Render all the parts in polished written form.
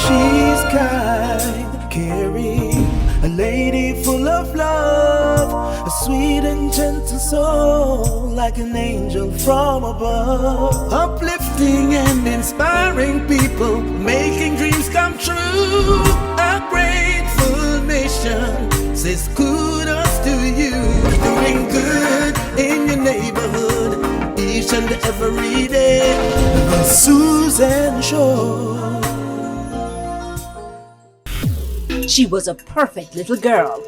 She's kind, caring, a lady full of love, a sweet and gentle soul, like an angel from above. Uplifting and inspiring people, making dreams come true. A grateful nation says kudos to you. Doing good in your neighborhood, each and every day. The Susan Show. She was a perfect little girl,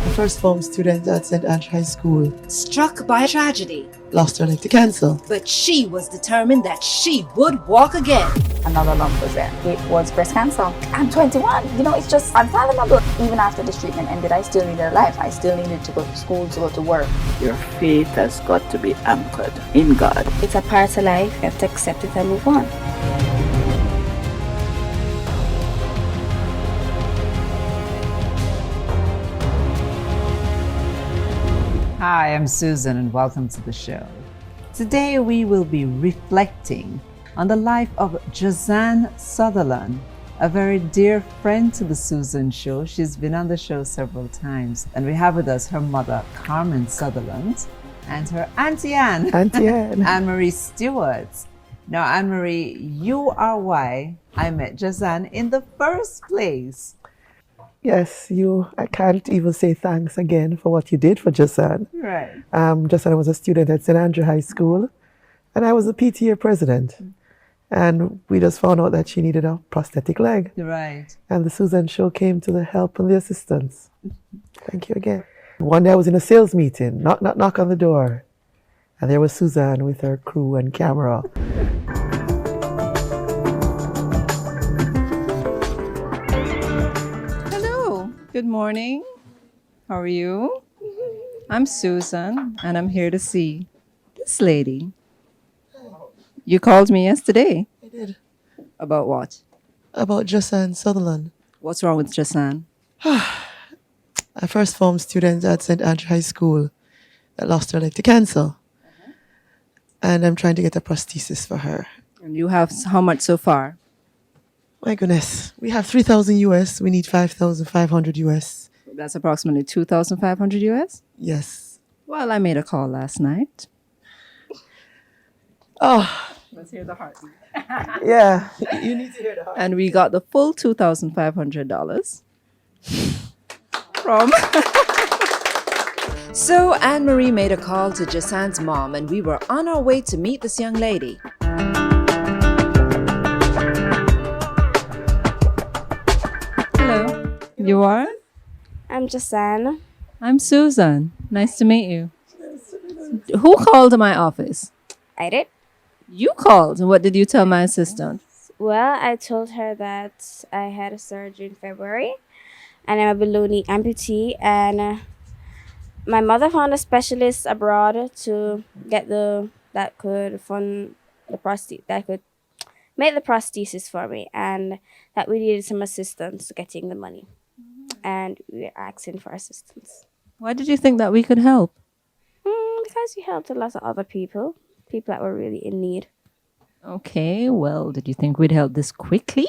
A first form student at St. Ange High School. struck by a tragedy, Lost her leg to cancer. but she was determined that she would walk again. Another lump was there. It was breast cancer. I'm 21. It's just unfathomable. Even after this treatment ended, I still needed a life. I still needed to go to school, to go to work. Your faith has got to be anchored in God. It's a part of life. You have to accept it and move on. Hi, I'm Susan and welcome to the show. Today we will be reflecting on the life of Josan Sutherland, a very dear friend to the Susan Show. She's been on the show several times, and we have with us her mother, Carmen Sutherland, and her Auntie Anne, Auntie Anne. Anne-Marie Stewart. Now, Anne-Marie, you are why I met Josan in the first place. Yes, I can't even say thanks again for what you did for Josan. Right. Josan was a student at St. Andrew High School, and I was a PTA president. And we just found out that she needed a prosthetic leg. Right. And the Susan Show came to the help and the assistance. Thank you again. One day I was in a sales meeting, knock on the door. And there was Susan with her crew and camera. Hello, good morning. How are you? I'm Susan, and I'm here to see this lady. You called me yesterday. I did. About what? About Josan Sutherland. What's wrong with Josan? A first form student at St. Andrew High School that lost her leg to cancer. And I'm trying to get a prosthesis for her. And you have how much so far? My goodness. We have 3,000 US. We need 5,500 US. That's approximately 2,500 US? Yes. Well, I made a call last night. Oh, Let's hear the heartbeat. yeah. You need to hear the heart. And we got the full $2,500 from... So Anne-Marie made a call to Josan's mom, and we were on our way to meet this young lady. Hello. You are? I'm Josan. I'm Susan. Nice to meet you. Who called my office? I did. You called. And what did you tell my assistant? Well, I told her that I had a surgery in February and I'm a below-knee amputee, and my mother found a specialist abroad to get that could fund the that could make the prosthesis for me, and that we needed some assistance getting the money. And we're asking for assistance. Why did you think that we could help? Because we helped a lot of other people that were really in need. Okay, well, did you think we'd help this quickly?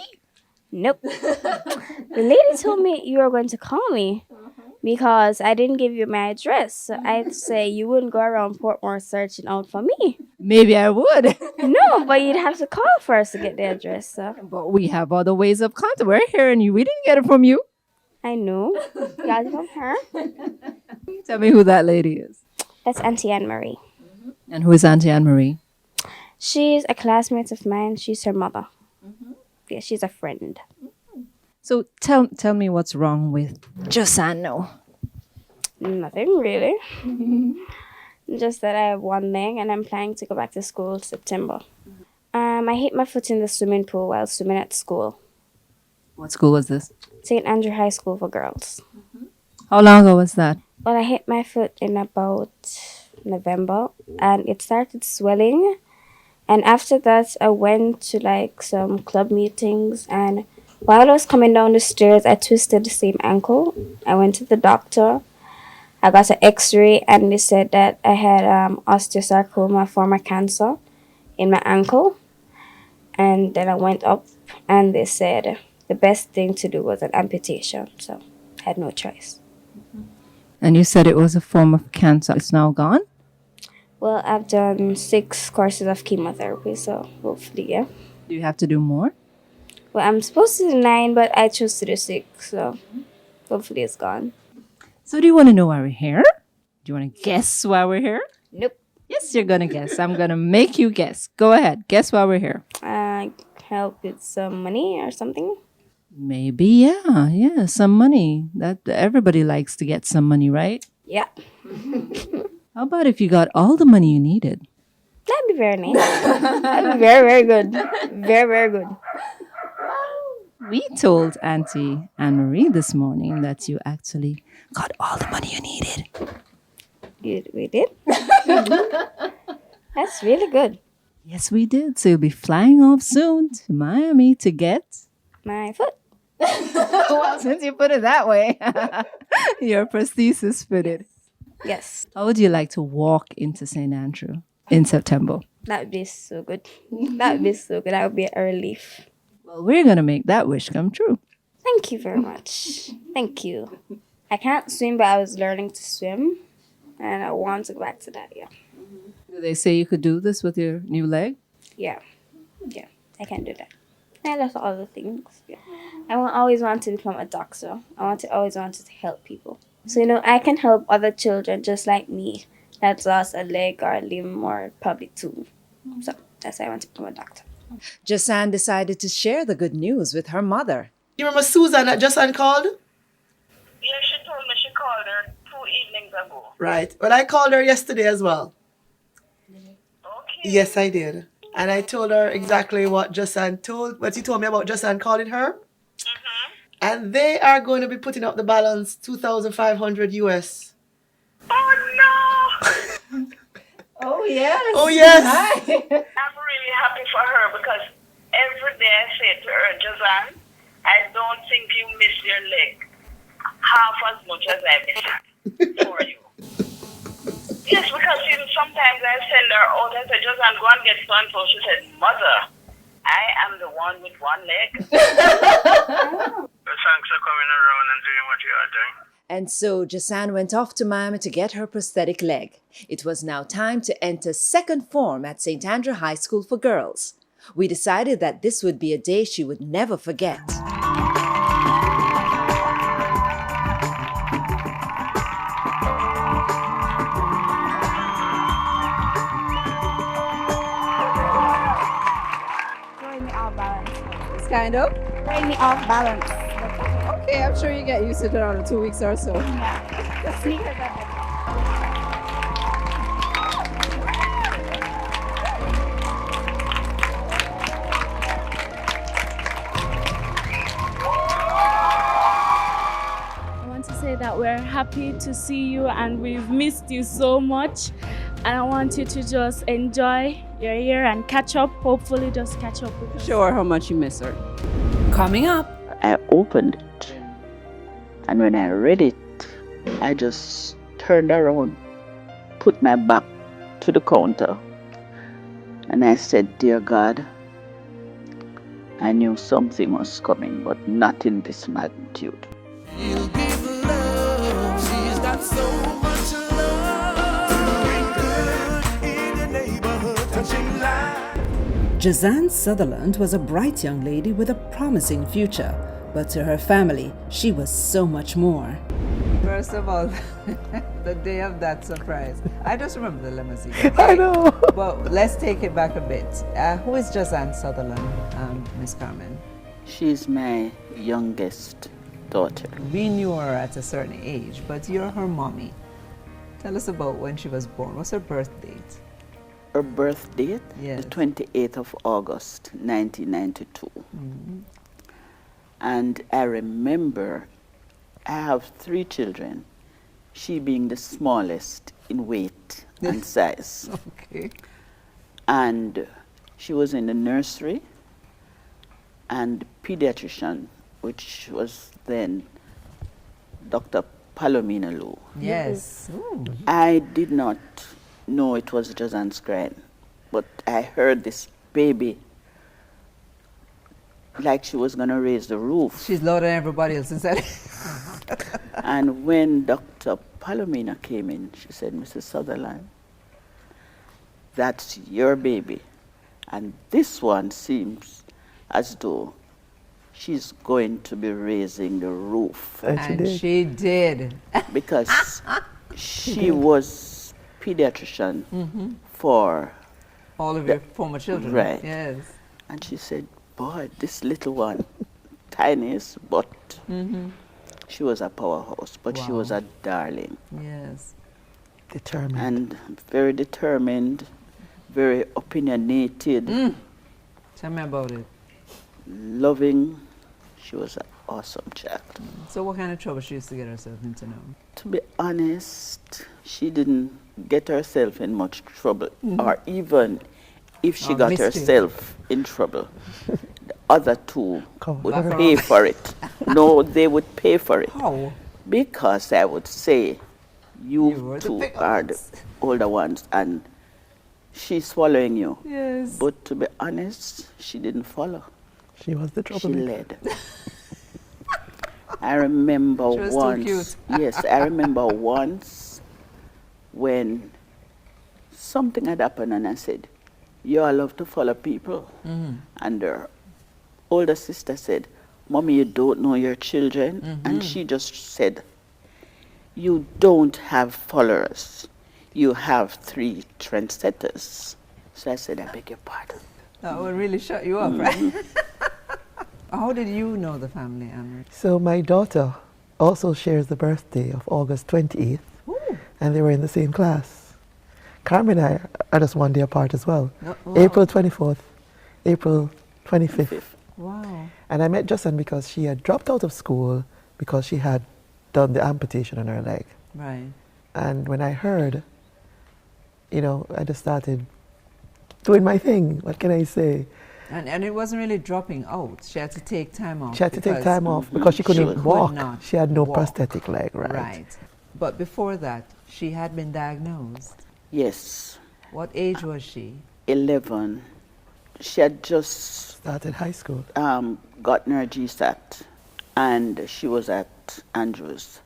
Nope. The lady told me you were going to call me because I didn't give you my address. So I'd say you wouldn't go around Portmore searching out for me. Maybe I would. No, but you'd have to call first to get the address. So. But we have other ways of contact. We're hearing you. We didn't get it from you. I know. Got it from her. Tell me who that lady is. That's Auntie Anne-Marie. And who is Auntie Anne-Marie? She's a classmate of mine. She's her mother. Yeah, she's a friend. So tell me what's wrong with Josan now. Nothing really. Just that I have one leg and I'm planning to go back to school September. I hit my foot in the swimming pool while swimming at school. What school was this? St. Andrew High School for girls. How long ago was that? Well, I hit my foot in about November and it started swelling. And after that, I went to some club meetings, and while I was coming down the stairs, I twisted the same ankle. I went to the doctor. I got an x-ray and they said that I had osteosarcoma, form of cancer in my ankle. And then I went up and they said the best thing to do was an amputation. So I had no choice. And you said it was a form of cancer. It's now gone? Well, I've done 6 courses of chemotherapy, so hopefully, yeah. Do you have to do more? Well, I'm supposed to do 9, but I chose to do 6, so hopefully it's gone. So do you want to know why we're here? Do you want to guess why we're here? Nope. Yes, you're going to guess. I'm going to make you guess. Go ahead. Guess why we're here. Help with some money or something. Maybe, yeah, some money. That everybody likes to get some money, right? Yeah. How about if you got all the money you needed? That'd be very nice. That'd be very, very good. Very, very good. We told Auntie Anne-Marie this morning that you actually got all the money you needed. We did? That's really good. Yes, we did. So you'll be flying off soon to Miami to get... My foot. Well, since you put it that way, your prosthesis fitted. Yes. How would you like to walk into St. Andrew in September? That would be so good. That would be so good. That would be a relief. Well, we're going to make that wish come true. Thank you very much. Thank you. I can't swim, but I was learning to swim. And I want to go back to that, yeah. Do they say you could do this with your new leg? Yeah. Yeah, I can do that. And that's all the things. Yeah. Always want to become a doctor. Always wanted to help people. So, I can help other children just like me that's lost a leg or a limb or probably 2. So that's why I want to become a doctor. Josan decided to share the good news with her mother. You remember Susan that Josan called? Yeah, she told me she called her 2 evenings ago. Right. Well, I called her yesterday as well. Okay. Yes, I did. And I told her exactly what he told me about Josan calling her. Mm-hmm. And they are going to be putting up the balance, 2,500 US. Oh, no! Oh, yes. Oh, yes. I'm really happy for her because every day I say to her, Josan, I don't think you miss your leg half as much as I miss it for you. Yes, because sometimes I send her out and say, Josan, go and get so-and-so. She said, Mother, I am the one with one leg. Thanks for coming around and doing what you are doing. And so Josan went off to Miami to get her prosthetic leg. It was now time to enter second form at St. Andrew High School for Girls. We decided that this would be a day she would never forget. Throwing me off balance. It's kind of? Throwing me off balance. Okay, I'm sure you get used to it in 2 weeks or so. Yeah. The sneakers are better. I want to say that we're happy to see you and we've missed you so much. And I want you to just enjoy your year and catch up. Hopefully just catch up with us. Sure how much you miss her. Coming up. I opened it, and when I read it, I just turned around, put my back to the counter, and I said, Dear God, I knew something was coming, but not in this magnitude. She'll give love. She's got so much love. Bring good in your neighborhood, touching lives. Josan Sutherland was a bright young lady with a promising future, but to her family, she was so much more. First of all, the day of that surprise. I just remember the limousine. I know. But let's take it back a bit. Who is Josan Sutherland, Miss Carmen? She's my youngest daughter. We knew her at a certain age, but you're her mommy. Tell us about when she was born. What's her birth date? Her birth date, Yes. the 28th of August, 1992. And I remember I have 3 children, she being the smallest in weight and size. Okay. And she was in the nursery, and pediatrician, which was then Dr. Palomina Lou. Yes. Ooh. I did not know it was Josan's grand, but I heard this baby like she was going to raise the roof. She's louder than everybody else inside. And when Dr. Palomina came in, she said, Mrs. Sutherland, that's your baby. And this one seems as though she's going to be raising the roof. And she did. Because she was pediatrician for all of your former children. Right. Yes. And she said, boy, this little one, tiniest, but she was a powerhouse, but she was a darling. Yes. Determined. And very determined, very opinionated. Tell me about it. Loving. She was an awesome child. So what kind of trouble she used to get herself into now? To be honest, she didn't get herself in much trouble. Or even if she got herself in trouble, the other two would pay for it. No, they would pay for it. How? Because I would say, you two are the older ones and she's swallowing you. Yes. But to be honest, she didn't follow. She was the She troublemaker. led. I remember She was once. too cute. Yes, I remember once when something had happened and I said, you all love to follow people. And her older sister said, Mommy, you don't know your children. And she just said, you don't have followers. You have 3 trendsetters. So I said, I beg your pardon. That would really shut you up, right? How did you know the family, Anne-Marie? So my daughter also shares the birthday of August 28th, and they were in the same class. Carmen and I are just one day apart as well. Wow. April 24th, April 25th. Wow. And I met Josan because she had dropped out of school because she had done the amputation on her leg. Right. And when I heard, you know, I just started doing my thing. What can I say? And it wasn't really dropping out. She had to take time off. She had to take time off because she couldn't walk. not She had no walk. prosthetic leg, right? Right. But before that, she had been diagnosed. Yes. What age was she? 11. She had just Started high school. gotten her GSAT and she was at Andrews.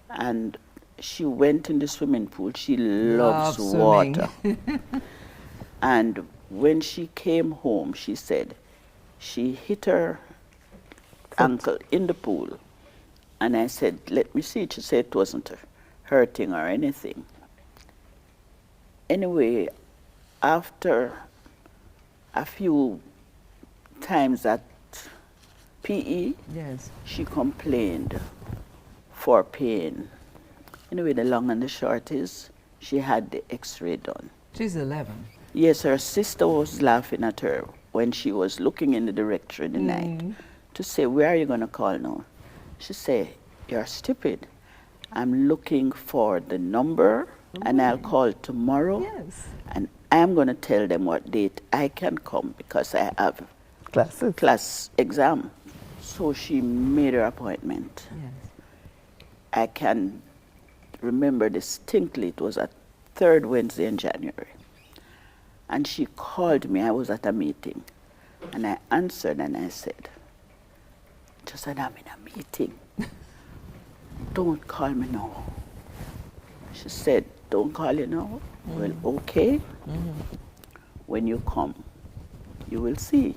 And she went in the swimming pool. She loves water. And when she came home, she said she hit her ankle in the pool. And I said, let me see. She said it wasn't hurting or anything. Anyway, after a few times at PE, Yes. she complained for pain. Anyway, the long and the short is she had the x-ray done. She's 11. Yes, her sister was laughing at her when she was looking in the directory the night to say, where are you going to call now? She said, you're stupid. I'm looking for the number and I'll call tomorrow. Yes. And I'm going to tell them what date I can come because I have Classes. class exam. So she made her appointment. Yes. I can remember distinctly, it was a 3rd Wednesday in January. And she called me, I was at a meeting. And I answered and I said, Josan, I'm in a meeting. Don't call me now. She said, don't call you now? Well, okay. When you come, you will see.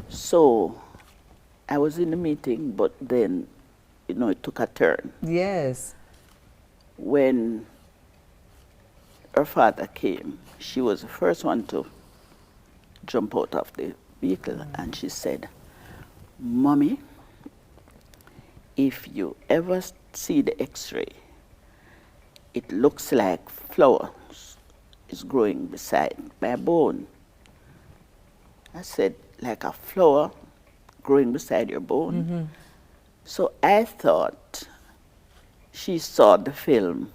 So I was in the meeting, but then, you know, it took a turn. Yes. When her father came, she was the first one to jump out of the vehicle and she said, Mommy, if you ever see the x-ray, it looks like flowers is growing beside my bone. I said, like a flower growing beside your bone? So I thought she saw the film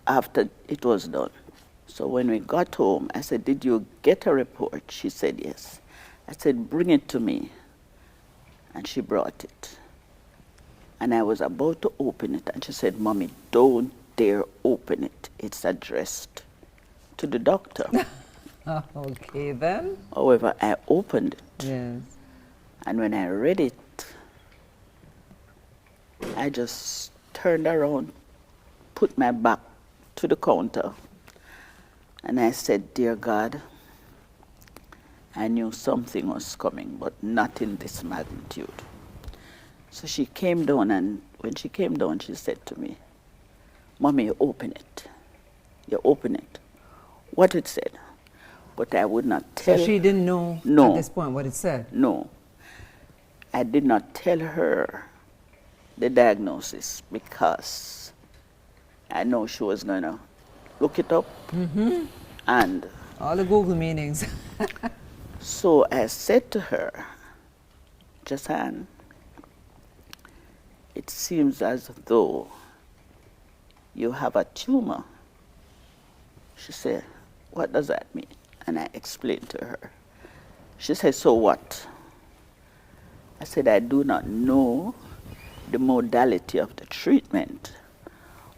after it was done. So when we got home, I said, did you get a report? She said, yes. I said, bring it to me. And she brought it. And I was about to open it, and she said, Mommy, don't dare open it. It's addressed to the doctor. Okay then. However, I opened it. Yes. And when I read it, I just turned around, put my back to the counter, and I said, "Dear God, I knew something was coming, but not in this magnitude." So she came down, and when she came down, she said to me, "Mommy, you open it. You open it." What it said. But I would not tell. So she didn't know No. at this point what it said? No. I did not tell her the diagnosis because I know she was going to look it up. And All the Google meanings. so I said to her, "Josan, it seems as though you have a tumor." She said, "What does that mean?" And I explained to her. She said, "So what?" I said, "I do not know the modality of the treatment,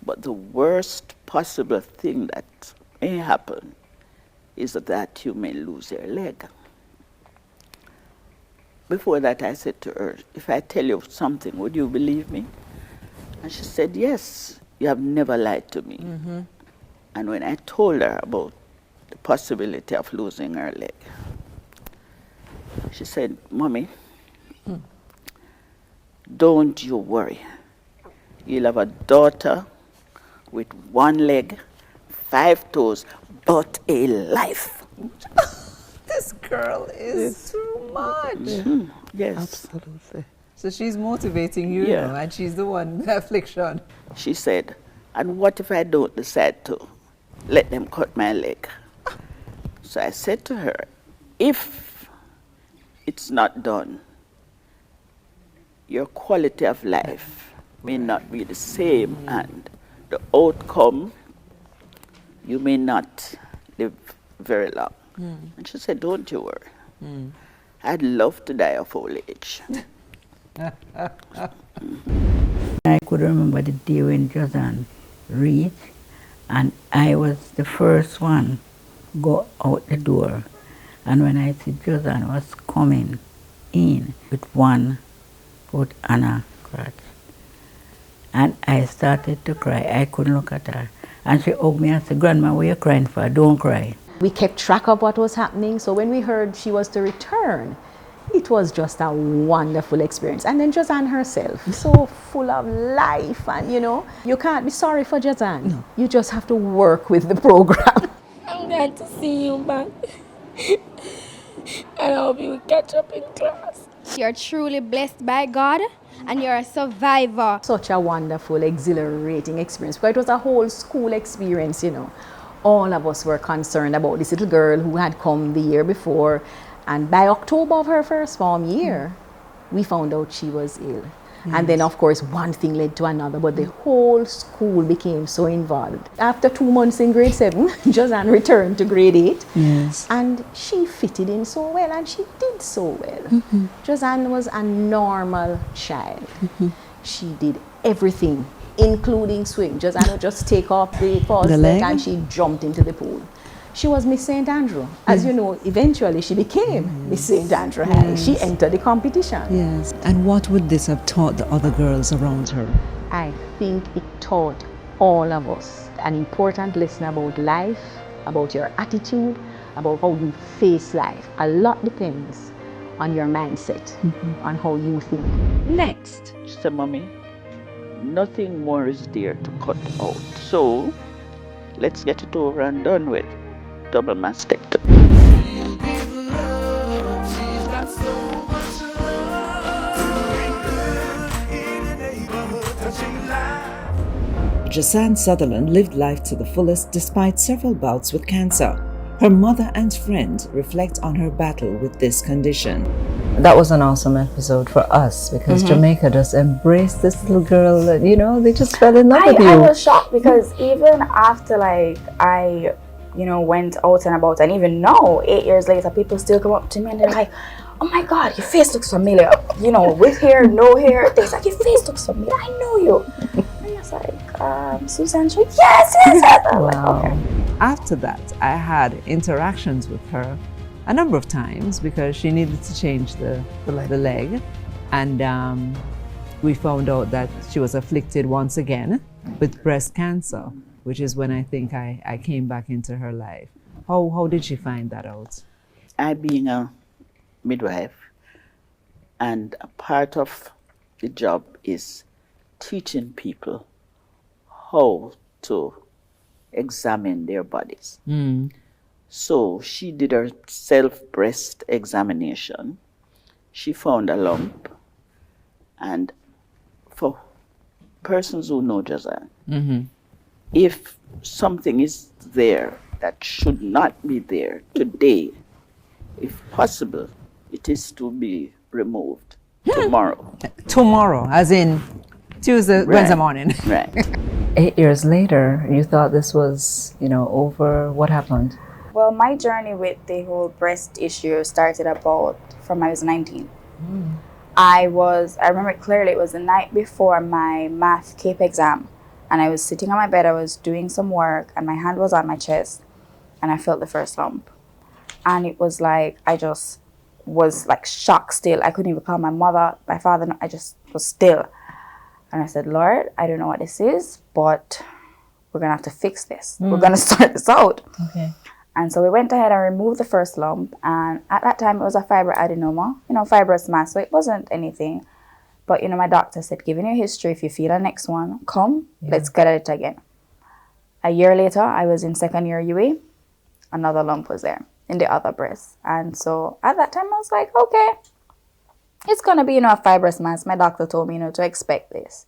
but the worst possible thing that may happen is that you may lose your leg." Before that, I said to her, "If I tell you something, would you believe me?" And she said, "Yes, you have never lied to me." And when I told her about the possibility of losing her leg, she said, "Mommy, don't you worry. You'll have a daughter with one leg, 5 toes, but a life." This girl is too much. Yes. Absolutely. So she's motivating you, Yeah. you know, and she's the one with the affliction. She said, "And what if I don't decide to let them cut my leg?" So I said to her, "If it's not done, your quality of life may not be the same, and the outcome, you may not live very long." And she said, "Don't you worry. I'd love to die of old age." I could remember the day when Josan reached, and I was the first one go out the door. And when I see Josan was coming in with one foot on her crutch, and I started to cry. I couldn't look at her. And she hugged me and said, "Grandma, what are you crying for? Don't cry." We kept track of what was happening, so when we heard she was to return, it was just a wonderful experience. And then Josan herself, so full of life, and you can't be sorry for Josan. No. You just have to work with the program. I'm glad to see you back. And I hope you will catch up in class. You're truly blessed by God, and you're a survivor. Such a wonderful, exhilarating experience, because it was a whole school experience, All of us were concerned about this little girl who had come the year before, and by October of her first form year, we found out she was ill. And then, of course, one thing led to another, but the whole school became so involved. After 2 months in grade 7, Josan returned to grade 8, and she fitted in so well, and she did so well. Josan was a normal child. She did everything, including swim. Josan would just take off the false leg and she jumped into the pool. She was Miss St. Andrew. As you know, eventually she became Miss St. Andrew High. She entered the competition. Yes. And what would this have taught the other girls around her? I think it taught all of us an important lesson about life, about your attitude, about how you face life. A lot depends on your mindset, on how you think. Next, she said, "Mommy, nothing more is there to cut out. So let's get it over and done with. Double mastectomy." Josan Sutherland lived life to the fullest despite several bouts with cancer. Her mother and friends reflect on her battle with this condition. That was an awesome episode for us because Jamaica just embraced this little girl. They just fell in love with you. I was shocked because even after I went out and about, and even now, 8 years later, people still come up to me and they're like, "Oh my God, your face looks familiar." With hair, no hair. They're like, "Your face looks familiar. I know you." And I was like, "SusanShowJa? Yes. I'm like, okay. after that, I had interactions with her a number of times because she needed to change the leg. And we found out that she was afflicted once again with breast cancer, which is when I think I came back into her life. How did she find that out? I being a midwife, and a part of the job is teaching people how to examine their bodies. So she did her self-breast examination. She found a lump, and for persons who know Josan, if something is there that should not be there today, if possible, it is to be removed tomorrow. Tomorrow, as in Tuesday, Wednesday morning. Right. 8 years later, you thought this was, over. What happened? Well, my journey with the whole breast issue started about from I was 19. I remember it clearly, it was the night before my math CAPE exam, and I was sitting on my bed, I was doing some work, and my hand was on my chest, and I felt the first lump. And it was like, I just was like shocked still. I couldn't even call my mother, my father, I just was still. And I said, Lord, I don't know what this is, but we're gonna have to fix this. We're gonna sort this out. Okay. And so we went ahead and removed the first lump, and at that time it was a fibroadenoma, fibrous mass, so it wasn't anything. But my doctor said, given your history, if you feel the next one, come, let's get at it again. A year later, I was in second year UA, another lump was there in the other breast. And so at that time I was like, okay, it's gonna be a fibrous mass. My doctor told me to expect this.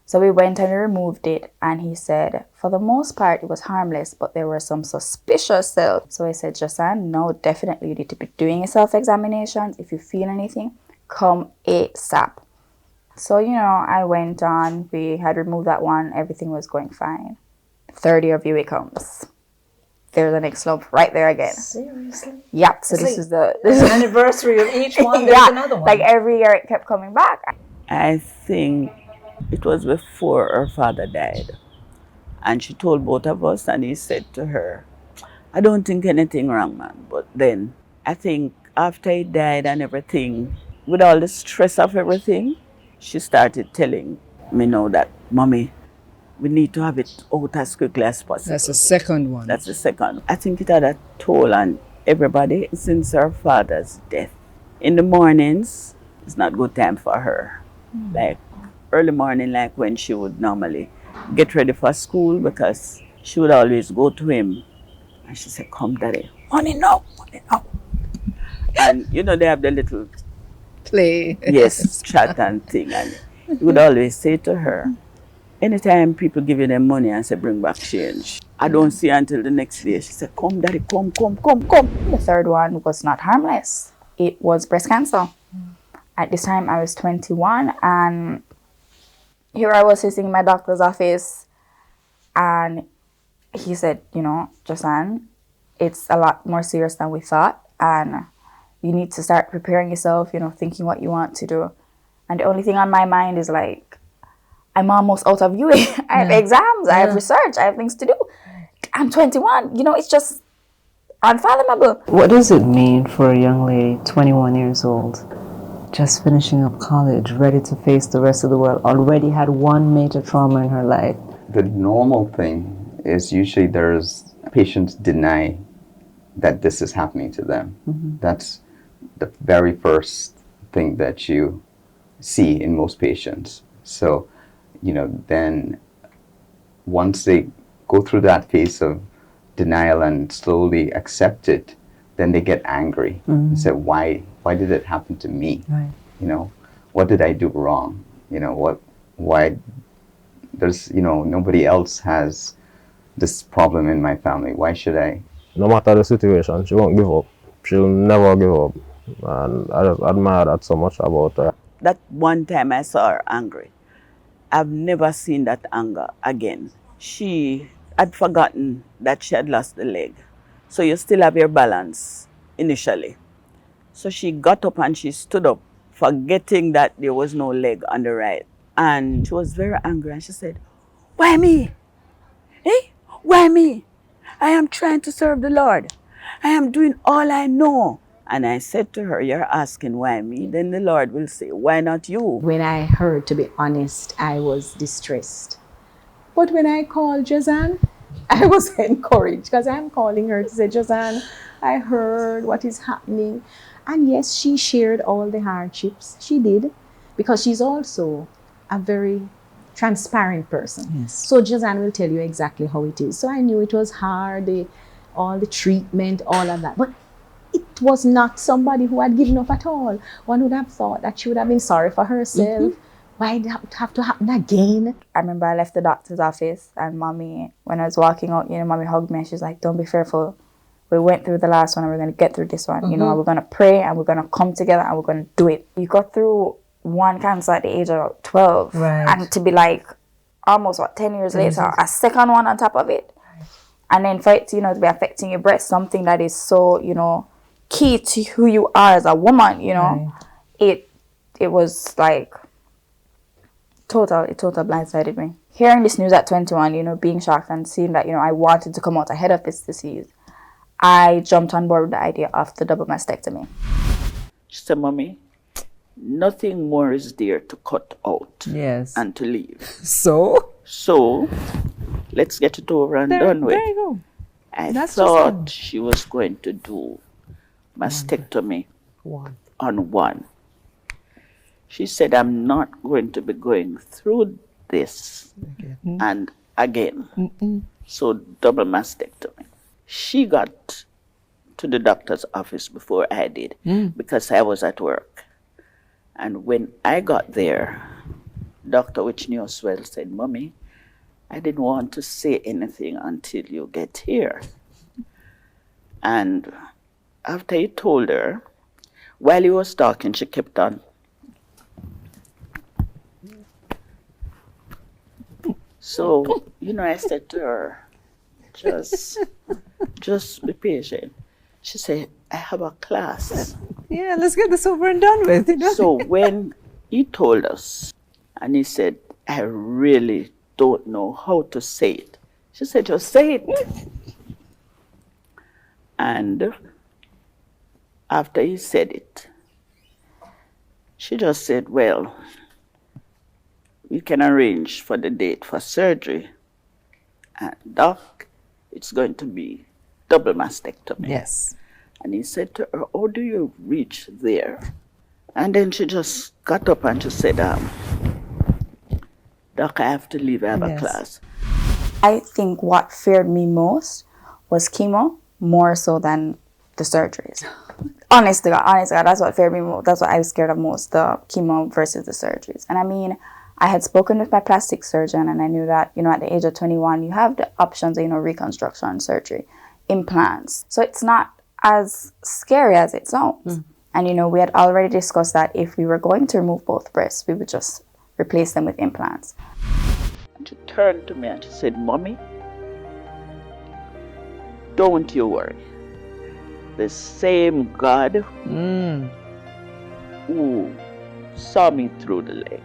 So we went and we removed it, and he said, for the most part, it was harmless, but there were some suspicious cells. So I said, Josan, no, definitely you need to be doing your self-examinations. If you feel anything, come ASAP. So, I went on, we had removed that one, everything was going fine. Third year of UA comes. There's the next lump right there again. Seriously? Yeah, so this is the anniversary of each one, there's another one. Like every year it kept coming back. I think it was before her father died. And she told both of us, and he said to her, I don't think anything wrong, man. But then I think after he died and everything, with all the stress of everything, she started telling me now that, Mommy, we need to have it out as quickly as possible. That's the second one. That's the second. I think it had a toll on everybody since her father's death. In the mornings, it's not good time for her. Like early morning, like when she would normally get ready for school, because she would always go to him and she said, come daddy, money no. And they have the little play. Yes, chat and thing. And he would always say to her, anytime people give you them money and say bring back change, I don't see her until the next day. She said, come daddy, come. The third one was not harmless. It was breast cancer. At this time I was 21, and here I was sitting in my doctor's office, and he said, Josan, it's a lot more serious than we thought, and you need to start preparing yourself, thinking what you want to do. And the only thing on my mind is like, I'm almost out of UA. I have exams, I have research, I have things to do. I'm 21, it's just unfathomable. What does it mean for a young lady, 21 years old, just finishing up college, ready to face the rest of the world, already had one major trauma in her life? The normal thing is usually patients deny that this is happening to them. That's the very first thing that you see in most patients. So, then once they go through that phase of denial and slowly accept it, then they get angry and say, why did it happen to me? Right. What did I do wrong? Why there's, nobody else has this problem in my family. Why should I? No matter the situation, she won't give up. She'll never give up. And I just admire that so much about her. That one time I saw her angry, I've never seen that anger again. She had forgotten that she had lost the leg. So you still have your balance initially. So she got up and she stood up, forgetting that there was no leg on the right. And she was very angry and she said, why me? Why me? I am trying to serve the Lord. I am doing all I know. And I said to her, you're asking why me? Then the Lord will say, why not you? When I heard, to be honest, I was distressed. But when I called Josan, I was encouraged because I'm calling her to say, Josan, I heard what is happening. And yes, she shared all the hardships. She did, because she's also a very transparent person. Yes. So Josan will tell you exactly how it is. So I knew it was hard, all the treatment, all of that. But it was not somebody who had given up at all. One would have thought that she would have been sorry for herself. Why did it have to happen again? I remember I left the doctor's office and mommy, when I was walking out, mommy hugged me and she's like, don't be fearful. We went through the last one and we're going to get through this one. We're going to pray and we're going to come together and we're going to do it. You got through one cancer at the age of 12. Right. And to be like, almost 10 years later, a second one on top of it. And then for it to, to be affecting your breast, something that is so, key to who you are as a woman, it was like, it total blindsided me. Hearing this news at 21, being shocked and seeing that, I wanted to come out ahead of this disease, I jumped on board with the idea of the double mastectomy. She said, Mommy, nothing more is there to cut out Yes. and to leave. So Let's get it over and done with. There you go. I That's thought she was going to do mastectomy on one. She said, I'm not going to be going through this and again. So double mastectomy. She got to the doctor's office before I did because I was at work. And when I got there, Dr. which knew us well said, Mommy, I didn't want to say anything until you get here. And after he told her, while he was talking, she kept on. So, I said to her, just be patient. She said, I have a class. Yeah, let's get this over and done with. So when he told us, and he said, I really don't know how to say it. She said, just say it. And after he said it, she just said, well, we can arrange for the date for surgery. And Doc, it's going to be double mastectomy. Yes. And he said to her, how do you reach there? And then she just got up and she said, Doc, I have to leave, I have a class. I think what feared me most was chemo, more so than the surgeries. Honest to God, that's what feared me most. That's what I was scared of most, the chemo versus the surgeries. And I mean, I had spoken with my plastic surgeon and I knew that, at the age of 21, you have the options of, reconstruction, surgery, implants. So it's not as scary as it sounds. And, we had already discussed that if we were going to remove both breasts, we would just replace them with implants. And she turned to me and she said, Mommy, don't you worry. The same God who saw me through the leg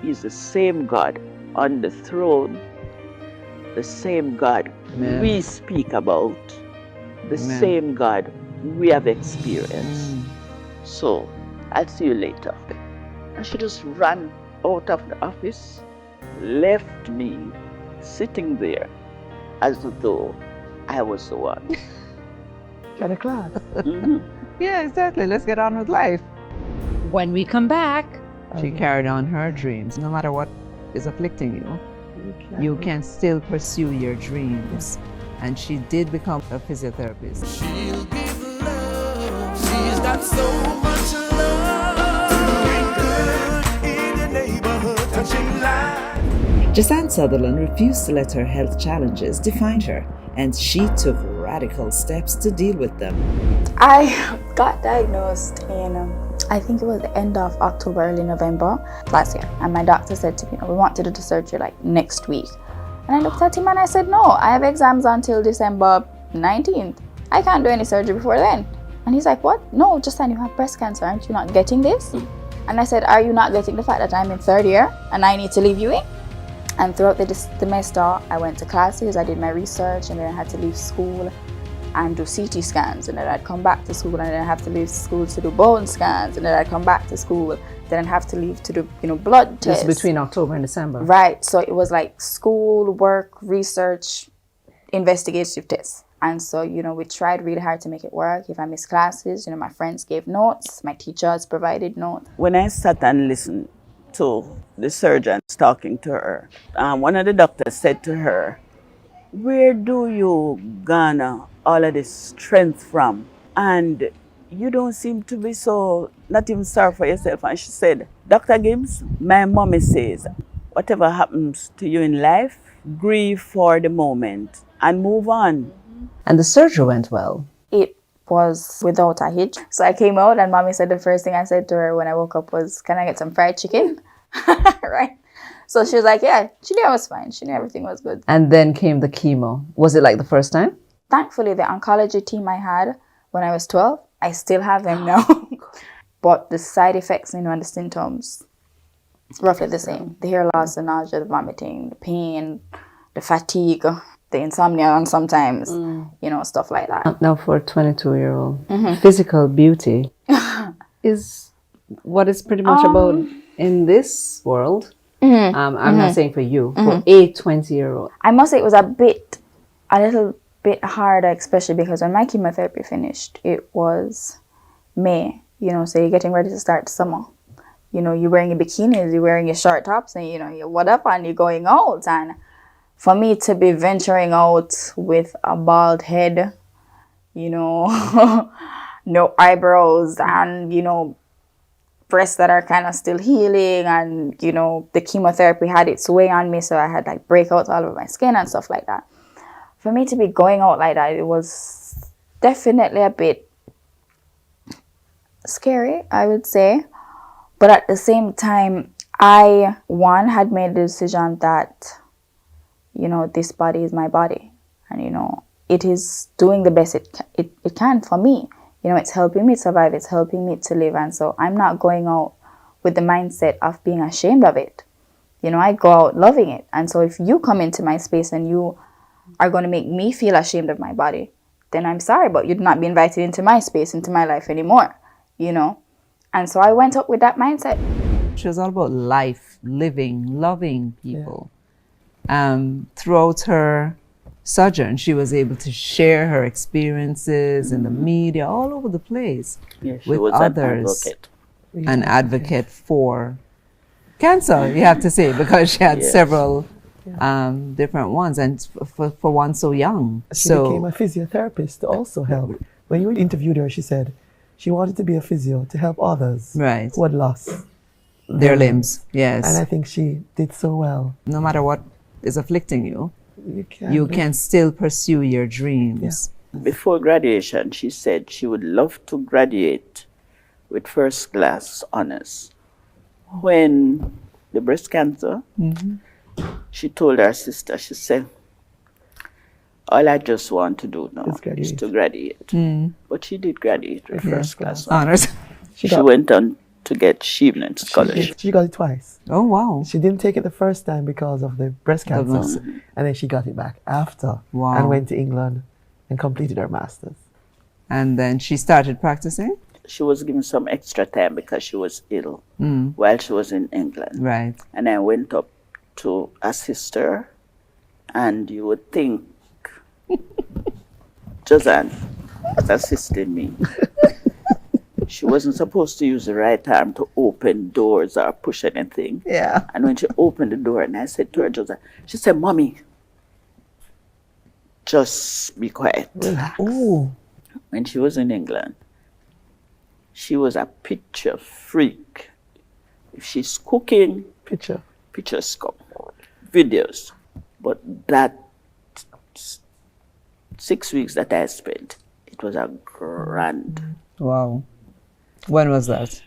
is the same God on the throne, the same God we speak about, the same God we have experienced. So, I'll see you later. And she just ran out of the office, left me sitting there as though I was the one. Got a class. Yeah, exactly. Let's get on with life. When we come back, She carried on her dreams. No matter what is afflicting you, you can still pursue your dreams. And she did become a physiotherapist. She'll give love. She's got so much love. Doing good in the neighborhood, touching lives. Josan Sutherland refused to let her health challenges define her, and she took radical steps to deal with them. I got diagnosed in, I think it was the end of October, early November last year. And my doctor said to me, we want to do the surgery like next week. And I looked at him and I said, no, I have exams until December 19th. I can't do any surgery before then. And he's like, what? No, Josan, you have breast cancer. Aren't you not getting this? And I said, are you not getting the fact that I'm in third year and I need to leave you in? And throughout the semester, I went to classes, I did my research, and then I had to leave school and do CT scans, and then I'd come back to school, and then I'd have to leave school to do bone scans, and then I'd come back to school, then I'd have to leave to do, blood tests. Just between October and December. Right. So it was like school, work, research, investigative tests. And so, we tried really hard to make it work. If I missed classes, my friends gave notes, my teachers provided notes. When I sat and listened to the surgeon talking to her, one of the doctors said to her, "Where do you garner all of this strength from? And you don't seem to be not even sorry for yourself." And she said, "Dr. Gibbs, my mommy says, whatever happens to you in life, grieve for the moment and move on." And the surgery went well. It was without a hitch. So I came out, and mommy said the first thing I said to her when I woke up was, "Can I get some fried chicken?" Right? So she was like, yeah, she knew I was fine. She knew everything was good. And then came the chemo. Was it like the first time? Thankfully, the oncology team I had when I was 12, I still have them now. But the side effects, and the symptoms, roughly the same. The hair loss, the nausea, the vomiting, the pain, the fatigue, the insomnia, and sometimes, stuff like that. Now for a 22-year-old, physical beauty is what it's pretty much about in this world. I'm not saying for you, for a 20-year-old. I must say it was a little bit harder, especially because when my chemotherapy finished, it was May, so you're getting ready to start summer. You're wearing your bikinis, you're wearing your short tops, and, you're whatever, and you're going out. And for me to be venturing out with a bald head, no eyebrows, and, breasts that are kind of still healing, and, the chemotherapy had its way on me, so I had like breakouts all over my skin and stuff like that. For me to be going out like that, it was definitely a bit scary, I would say. But at the same time, I had made the decision that, this body is my body. And, it is doing the best it can for me. It's helping me survive. It's helping me to live. And so I'm not going out with the mindset of being ashamed of it. I go out loving it. And so if you come into my space and you are going to make me feel ashamed of my body, then I'm sorry, but you'd not be invited into my space, into my life anymore, And so I went up with that mindset. She was all about life, living, loving people. Throughout her sojourn, she was able to share her experiences in the media all over the place with others. An advocate for cancer, you have to say, because she had several different ones, and for one so young. She became a physiotherapist to also help. When you interviewed her, she said she wanted to be a physio to help others who had lost their limbs. Yes. And I think she did so well. No matter what is afflicting you, you can still pursue your dreams. Before graduation, she said she would love to graduate with first class honors. When the breast cancer, she told her sister, she said, all I just want to do now is to graduate. But she did graduate with first class honors. She went on to get Sheveling Scholarship. She got it twice. Oh, wow. She didn't take it the first time because of the breast cancer. And then she got it back after. Wow. And went to England and completed her master's. And then she started practicing? She was given some extra time because she was ill while she was in England. Right. And I went up to assist her, and you would think Josan was assisting me. She wasn't supposed to use the right arm to open doors or push anything. Yeah. And when she opened the door, and I said to her, Josan, she said, Mommy, just be quiet. Oh. When she was in England, she was a picture freak. If she's cooking, pictures come, videos. But that 6 weeks that I spent, it was a grand. Wow. When was that?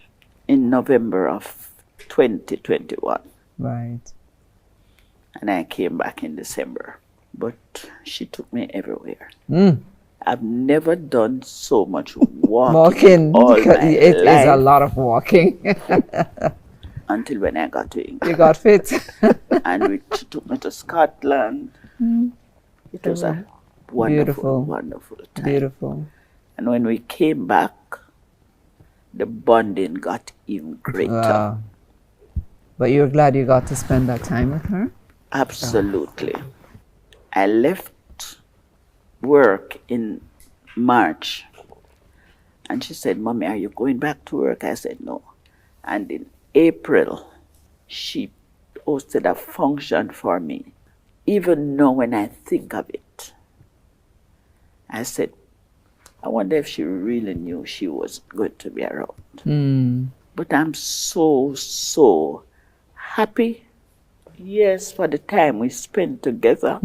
In November of 2021. Right. And I came back in December. But she took me everywhere. I've never done so much walking. It is a lot of walking. Until when I got to England. You got fit. and she took me to Scotland. It was a wonderful, wonderful time. Beautiful. And when we came back, the bonding got even greater. Wow. But you're glad you got to spend that time with her? Absolutely. I left work in March, and she said, "Mommy, are you going back to work?" I said, "No." And in April, she hosted a function for me. Even now, when I think of it, I said, I wonder if she really knew she was going to be around. But I'm so happy. Yes, for the time we spent together.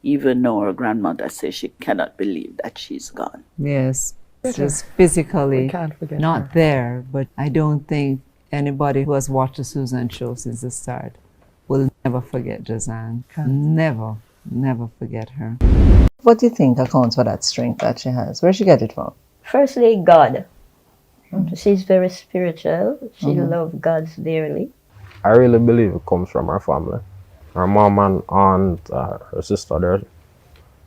Even though her grandmother says she cannot believe that she's gone. Yes, just physically not there, but I don't think anybody who has watched the Susan show since the start will never forget Josan. Never forget her. What do you think accounts for that strength that she has? Where she get it from? Firstly, God. She's very spiritual. She loves God dearly. I really believe it comes from her family. Her mom and aunt, her sister, they're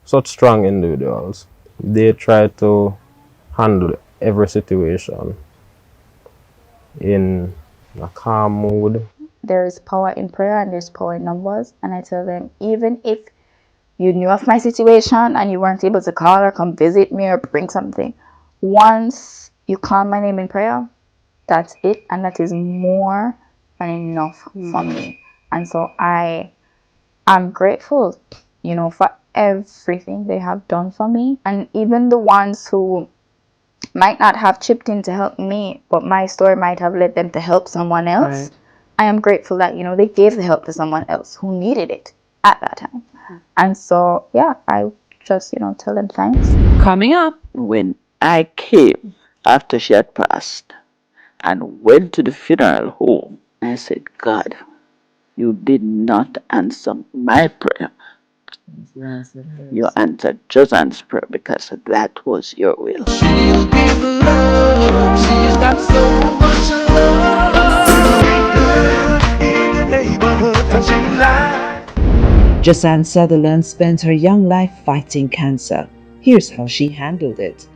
such strong individuals. They try to handle every situation in a calm mood. There is power in prayer and there's power in numbers. And I tell them, even if you knew of my situation and you weren't able to call or come visit me or bring something, once you call my name in prayer, that's it. And that is more than enough for me. And so I'm grateful, for everything they have done for me. And even the ones who might not have chipped in to help me, but my story might have led them to help someone else. Right. I am grateful that, they gave the help to someone else who needed it at that time. And so, I just, tell them thanks. Coming up, when I came after she had passed and went to the funeral home, I said, God, you did not answer my prayer. You answered Josan's prayer because that was your will. She's got so much love in the neighborhood touching life. Josan Sutherland spent her young life fighting cancer. Here's how she handled it.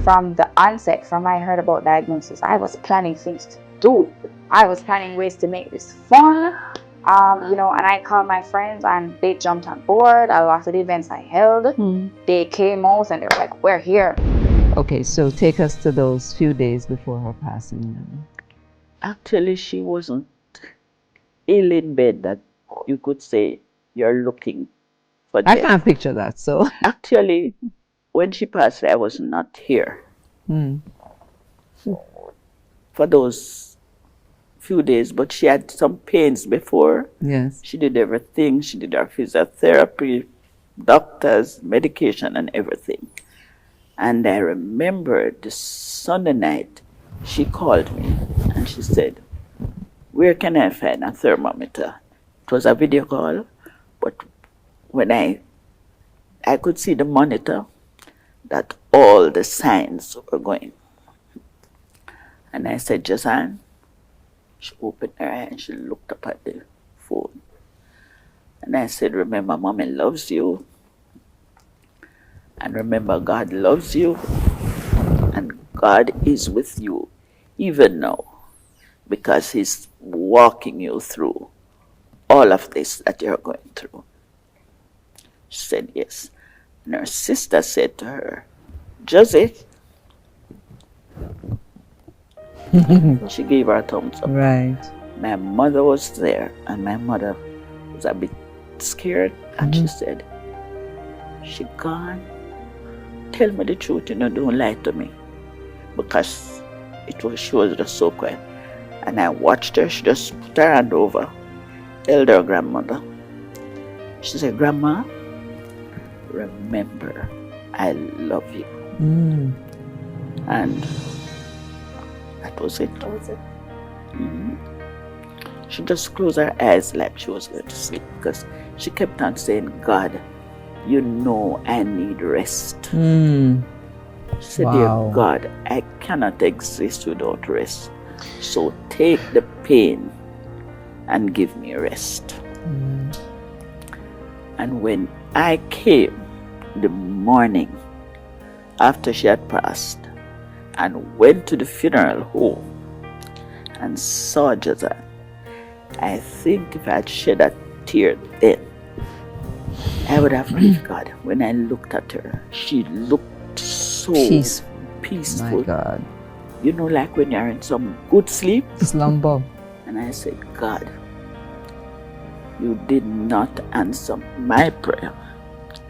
From the onset, from I heard about diagnosis, I was planning things to do. I was planning ways to make this fun. And I called my friends and they jumped on board. A lot of the events I held, they came out and they were like, we're here. Okay, so take us to those few days before her passing. Actually, she wasn't ill in bed that you could say you're looking for death. I can't picture that, so. Actually, when she passed, I was not here. For those few days, but she had some pains before. Yes. She did everything. She did her physiotherapy, doctors, medication, and everything. And I remember the Sunday night, she called me and she said, where can I find a thermometer? It was a video call, but when I could see the monitor, that all the signs were going. And I said, Josan. She opened her eye and she looked up at the phone. And I said, remember, Mommy loves you. And remember, God loves you. And God is with you even now because He's walking you through all of this that you're going through. She said, yes. And her sister said to her, Josie. She gave her a thumbs up. Right. My mother was there, and my mother was a bit scared, and she said, she gone. Tell me the truth, don't lie to me. Because she was just so quiet. And I watched her, she just put her hand over, held her grandmother. She said, Grandma, remember, I love you. And that was it. That was it. She just closed her eyes like she was going to sleep because she kept on saying, God, I need rest. She said, Dear God, I cannot exist without rest. So take the pain and give me rest. And when I came the morning after she had passed and went to the funeral home and saw Josan, I think if I had shed a tear then, I would have grieved God. When I looked at her, she looked so peaceful. My God. You know, like when you're in some good sleep. Slumber. And I said, God, you did not answer my prayer.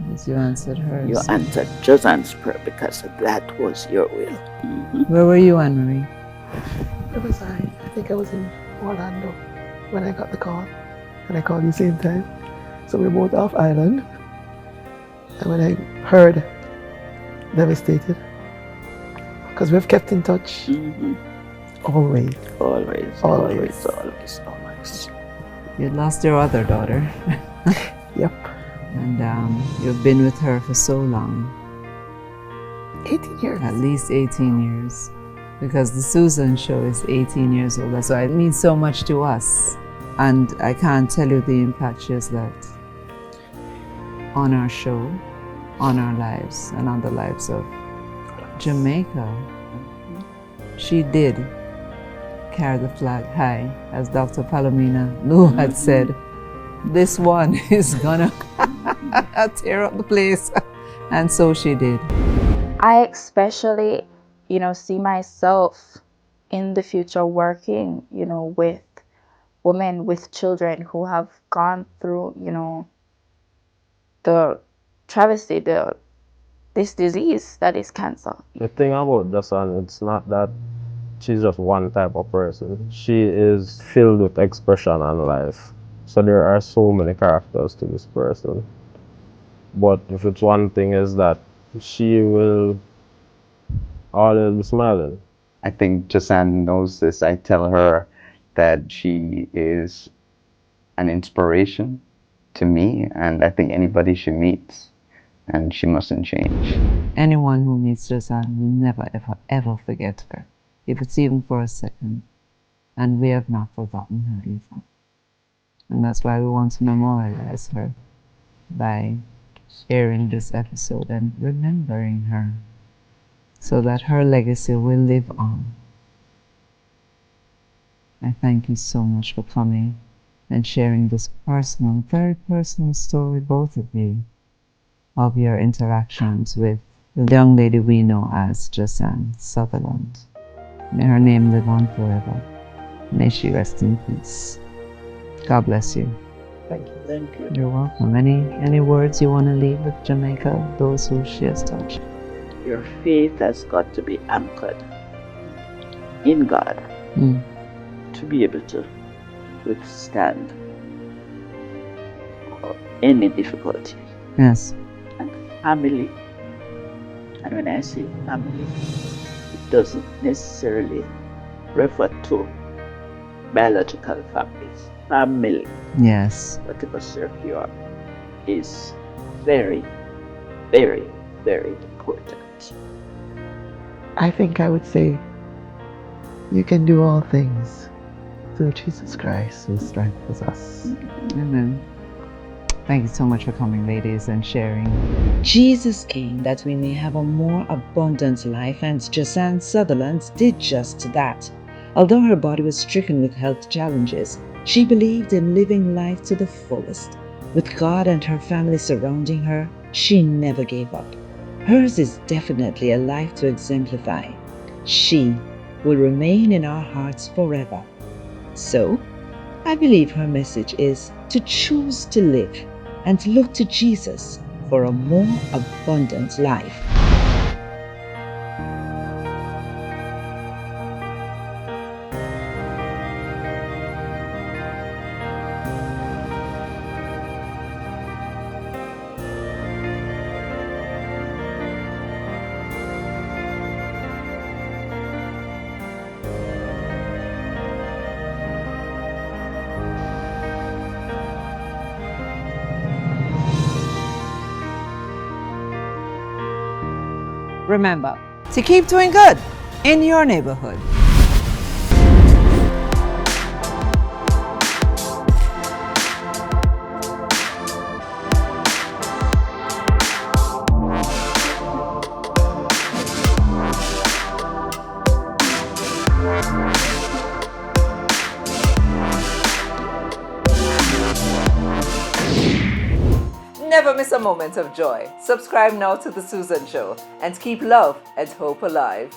Yes, you answered hers. You answered Josan's prayer because that was your will. Where were you, Anne-Marie? Where was I? I think I was in Orlando when I got the call. And I called you same time. So we were both off island. And when I heard, devastated. Because we've kept in touch. Always. Always. You lost your other daughter. Yep. And you've been with her for so long. 18 years. At least 18 years. Because the Susan Show is 18 years old. That's why it means so much to us. And I can't tell you the impact she has left on our show, on our lives, and on the lives of Jamaica. She did carry the flag high, as Dr. Palomina Lou had said. This one is gonna tear up the place. And so she did. I especially, see myself in the future working, with women with children who have gone through, the travesty, this disease that is cancer. The thing about Josan, it's not that she's just one type of person. She is filled with expression and life. So there are so many characters to this person. But if it's one thing is that she will always be smiling. I think Josan knows this. I tell her that she is an inspiration to me, and I think anybody she meets, and she mustn't change. Anyone who meets Josan will never, ever, ever forget her, if it's even for a second. And we have not forgotten her either. And that's why we want to memorialize her by sharing this episode and remembering her, so that her legacy will live on. I thank you so much for coming and sharing this personal, very personal story, both of you, of your interactions with the young lady we know as Josan Sutherland. May her name live on forever. May she rest in peace. God bless you. Thank you. Thank you. You're welcome. Any words you want to leave with Jamaica, those who she has touched? Your faith has got to be anchored in God to be able to withstand any difficulty. Yes. And family, and when I say family, it doesn't necessarily refer to biological families. Family, yes, whatever circle you are, is very, very, very important. I think I would say you can do all things through Jesus Christ who strengthens us. Amen. Thank you so much for coming, ladies, and sharing. Jesus came that we may have a more abundant life, and Josan Sutherland did just that. Although her body was stricken with health challenges, she believed in living life to the fullest. With God and her family surrounding her, she never gave up. Hers is definitely a life to exemplify. She will remain in our hearts forever. So, I believe her message is to choose to live and to look to Jesus for a more abundant life. Remember to keep doing good in your neighborhood. never miss a moment of joy. Subscribe now to The Susan Show and keep love and hope alive.